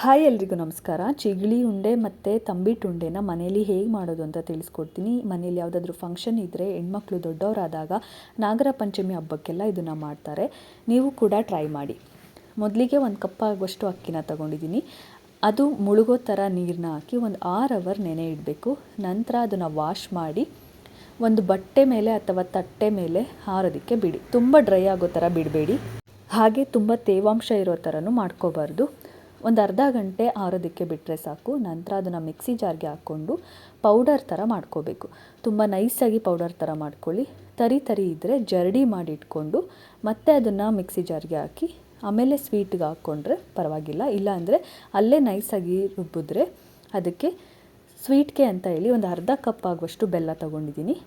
Hi ಎಲ್ರಿಗೂ ನಮಸ್ಕಾರ. ಚಿಗಳಿ ಉಂಡೆ ಮತ್ತು ತಂಬಿಟ್ಟು ಉಂಡೆನ ಮನೇಲಿ ಹೇಗೆ ಮಾಡೋದು ಅಂತ ತಿಳಿಸ್ಕೊಡ್ತೀನಿ. ಮನೇಲಿ ಯಾವುದಾದ್ರೂ ಫಂಕ್ಷನ್ ಇದ್ದರೆ ಹೆಣ್ಮಕ್ಳು ದೊಡ್ಡವರಾದಾಗ ನಾಗರ ಪಂಚಮಿ ಹಬ್ಬಕ್ಕೆಲ್ಲ ಇದನ್ನು ಮಾಡ್ತಾರೆ. ನೀವು ಕೂಡ ಟ್ರೈ ಮಾಡಿ. ಮೊದಲಿಗೆ 1 ಕಪ್ ಆಗುವಷ್ಟು ಅಕ್ಕಿನ ತಗೊಂಡಿದ್ದೀನಿ. ಅದು ಮುಳುಗೋ ಥರ ನೀರನ್ನ ಹಾಕಿ ಒಂದು 6 ಅವರ್ ನೆನೆ ಇಡಬೇಕು. ನಂತರ ಅದನ್ನು ವಾಶ್ ಮಾಡಿ ಒಂದು ಬಟ್ಟೆ ಮೇಲೆ ಅಥವಾ ತಟ್ಟೆ ಮೇಲೆ ಹಾರೋದಕ್ಕೆ ಬಿಡಿ. ತುಂಬ ಡ್ರೈ ಆಗೋ ಥರ ಬಿಡಬೇಡಿ, ಹಾಗೆ ತುಂಬ ತೇವಾಂಶ ಇರೋ ಥರನೂ ಮಾಡ್ಕೋಬಾರ್ದು. ಒಂದು ಅರ್ಧ ಗಂಟೆ ಆರೋದಕ್ಕೆ ಬಿಟ್ಟರೆ ಸಾಕು. ನಂತರ ಅದನ್ನು ಮಿಕ್ಸಿ ಜಾರ್ಗೆ ಹಾಕ್ಕೊಂಡು ಪೌಡರ್ ಥರ ಮಾಡ್ಕೋಬೇಕು. ತುಂಬ ನೈಸಾಗಿ ಪೌಡರ್ ಥರ ಮಾಡ್ಕೊಳ್ಳಿ. ತರಿ ಇದ್ದರೆ ಜರಡಿ ಮಾಡಿ ಇಟ್ಕೊಂಡು ಮತ್ತೆ ಅದನ್ನು ಮಿಕ್ಸಿ ಜಾರ್ಗೆ ಹಾಕಿ ಆಮೇಲೆ ಸ್ವೀಟ್ಗೆ ಹಾಕ್ಕೊಂಡ್ರೆ ಪರವಾಗಿಲ್ಲ. ಇಲ್ಲಾಂದರೆ ಅಲ್ಲೇ ನೈಸಾಗಿ ರುಬ್ಬಿದ್ರೆ ಅದಕ್ಕೆ ಸ್ವೀಟ್ಗೆ ಅಂತ ಹೇಳಿ ಒಂದು ಅರ್ಧ ಕಪ್ ಆಗುವಷ್ಟು ಬೆಲ್ಲ ತೊಗೊಂಡಿದ್ದೀನಿ.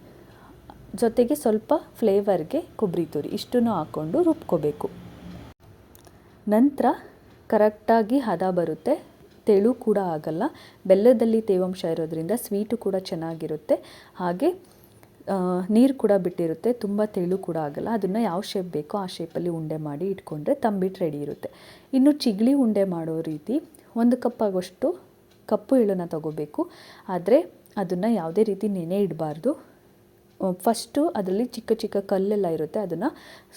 ಜೊತೆಗೆ ಸ್ವಲ್ಪ ಫ್ಲೇವರ್ಗೆ ಕೊಬ್ಬರಿ ತುರಿ ಇಷ್ಟನ್ನು ಹಾಕ್ಕೊಂಡು ರುಬ್ಕೋಬೇಕು. ನಂತರ ಕರೆಕ್ಟಾಗಿ ಹದ ಬರುತ್ತೆ, ತೆಳು ಕೂಡ ಆಗಲ್ಲ. ಬೆಲ್ಲದಲ್ಲಿ ತೇವಾಂಶ ಇರೋದ್ರಿಂದ ಸ್ವೀಟು ಕೂಡ ಚೆನ್ನಾಗಿರುತ್ತೆ, ಹಾಗೆ ನೀರು ಕೂಡ ಬಿಟ್ಟಿರುತ್ತೆ, ತುಂಬ ತೆಳು ಕೂಡ ಆಗಲ್ಲ. ಅದನ್ನು ಯಾವ ಶೇಪ್ ಬೇಕೋ ಆ ಶೇಪಲ್ಲಿ ಉಂಡೆ ಮಾಡಿ ಇಟ್ಕೊಂಡ್ರೆ ತಂಬಿಟ್ಟು ರೆಡಿ ಇರುತ್ತೆ. ಇನ್ನು ಚಿಗಳಿ ಉಂಡೆ ಮಾಡೋ ರೀತಿ 1 ಕಪ್ ಆಗೋಷ್ಟು ಕಪ್ಪು ಎಳ್ಳನ್ನು ತಗೋಬೇಕು. ಆದರೆ ಅದನ್ನು ಯಾವುದೇ ರೀತಿ ನೆನೆ ಇಡಬಾರ್ದು. ಫಸ್ಟು ಅದರಲ್ಲಿ ಚಿಕ್ಕ ಚಿಕ್ಕ ಕಲ್ಲೆಲ್ಲ ಇರುತ್ತೆ, ಅದನ್ನು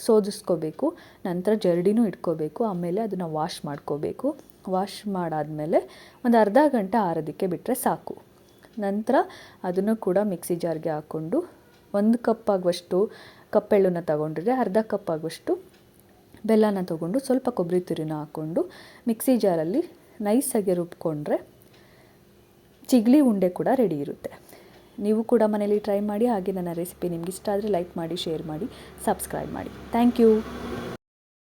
ಸೋದಿಸ್ಕೋಬೇಕು. ನಂತರ ಜರಡಿನೂ ಇಟ್ಕೋಬೇಕು. ಆಮೇಲೆ ಅದನ್ನು ವಾಶ್ ಮಾಡ್ಕೋಬೇಕು. ವಾಶ್ ಮಾಡಾದಮೇಲೆ ಒಂದು ಅರ್ಧ ಗಂಟೆ ಆರೋದಕ್ಕೆ ಬಿಟ್ಟರೆ ಸಾಕು. ನಂತರ ಅದನ್ನು ಕೂಡ ಮಿಕ್ಸಿ ಜಾರ್ಗೆ ಹಾಕ್ಕೊಂಡು 1 ಕಪ್ ಆಗುವಷ್ಟು ಕಪ್ಪೆಳ್ಳನ್ನು ತಗೊಂಡ್ರೆ ಅರ್ಧ ಕಪ್ ಆಗುವಷ್ಟು ಬೆಲ್ಲನ ತೊಗೊಂಡು ಸ್ವಲ್ಪ ಕೊಬ್ಬರಿ ತುರಿನ ಹಾಕ್ಕೊಂಡು ಮಿಕ್ಸಿ ಜಾರಲ್ಲಿ ನೈಸಾಗಿ ರುಬ್ಕೊಂಡ್ರೆ ಚಿಗಳಿ ಉಂಡೆ ಕೂಡ ರೆಡಿ ಇರುತ್ತೆ. ನೀವು ಕೂಡ ಮನೇಲಿ ಟ್ರೈ ಮಾಡಿ. ಹಾಗೆ ನನ್ನ ರೆಸಿಪಿ ನಿಮ್ಗೆ ಇಷ್ಟ ಆದರೆ ಲೈಕ್ ಮಾಡಿ, ಶೇರ್ ಮಾಡಿ, ಸಬ್ಸ್ಕ್ರೈಬ್ ಮಾಡಿ. Thank you.